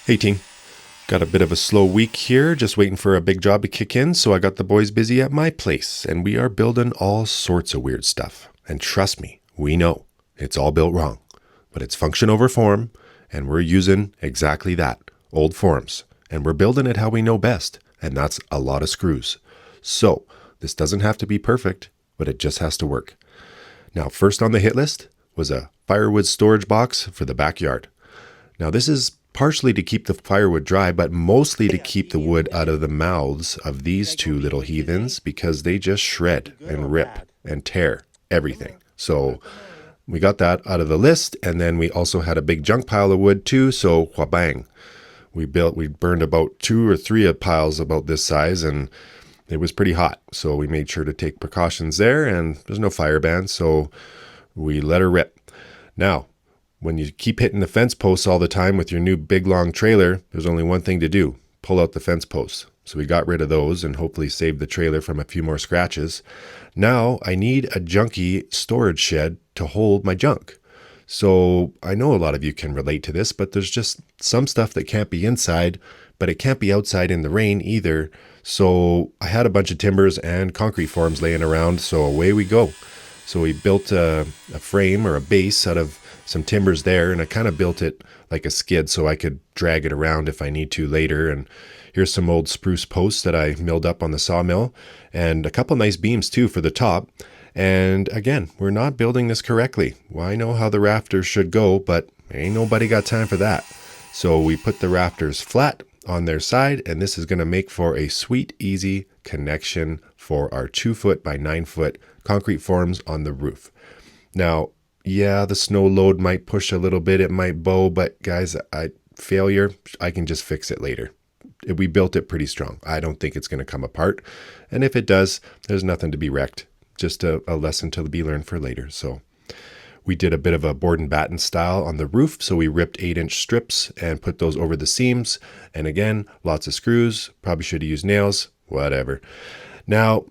Hey team, got a bit of a slow week here, just waiting for a big job to kick in, so I got the boys busy at my place, and we are building all sorts of weird stuff. And trust me, we know, it's all built wrong. But it's function over form, and we're using exactly that, old forms. And we're building it how we know best, and that's a lot of screws. So, this doesn't have to be perfect, but it just has to work. Now, first on the hit list was a firewood storage box for the backyard. Now, this is partially to keep the firewood dry, but mostly to keep the wood out of the mouths of these two little heathens because they just shred and rip and tear everything. So we got that out of the list, and then we also had a big junk pile of wood too, so whabang. We burned about 2 or 3 piles about this size, and it was pretty hot. So we made sure to take precautions there, and there's no fire ban, so we let her rip. Now, when you keep hitting the fence posts all the time with your new big long trailer, there's only one thing to do: pull out the fence posts. So we got rid of those and hopefully saved the trailer from a few more scratches. Now I need a junky storage shed to hold my junk. So I know a lot of you can relate to this, but there's just some stuff that can't be inside, but it can't be outside in the rain either. So I had a bunch of timbers and concrete forms laying around, so away we go. So we built a frame or a base out of some timbers there, and I kind of built it like a skid so I could drag it around if I need to later. And here's some old spruce posts that I milled up on the sawmill, and a couple nice beams too for the top. And again, we're not building this correctly. Well, I know how the rafters should go, but ain't nobody got time for that. So we put the rafters flat on their side, and this is going to make for a sweet, easy connection for our 2-foot by 9-foot concrete forms on the roof. Now, yeah, the snow load might push a little bit, it might bow, but guys, failure, I can just fix it later. We built it pretty strong. I don't think it's going to come apart. And if it does, there's nothing to be wrecked. Just a lesson to be learned for later. So we did a bit of a board and batten style on the roof. So we ripped 8-inch strips and put those over the seams. And again, lots of screws. Probably should have used nails, whatever. Now,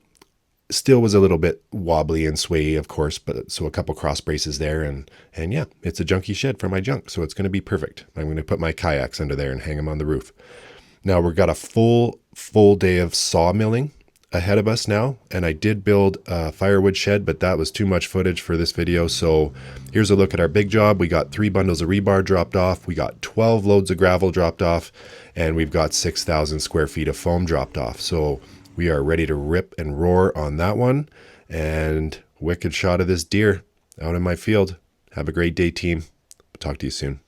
still was a little bit wobbly and swayy, of course, but so a couple cross braces there, and yeah, it's a junky shed for my junk, so it's going to be perfect. I'm going to put my kayaks under there and hang them on the roof. Now we've got a full day of sawmilling ahead of us now, and I did build a firewood shed, but that was too much footage for this video. So here's a look at our big job. We got 3 bundles of rebar dropped off, we got 12 loads of gravel dropped off, and we've got 6,000 square feet of foam dropped off. So we are ready to rip and roar on that one. And wicked shot of this deer out in my field. Have a great day, team. Talk to you soon.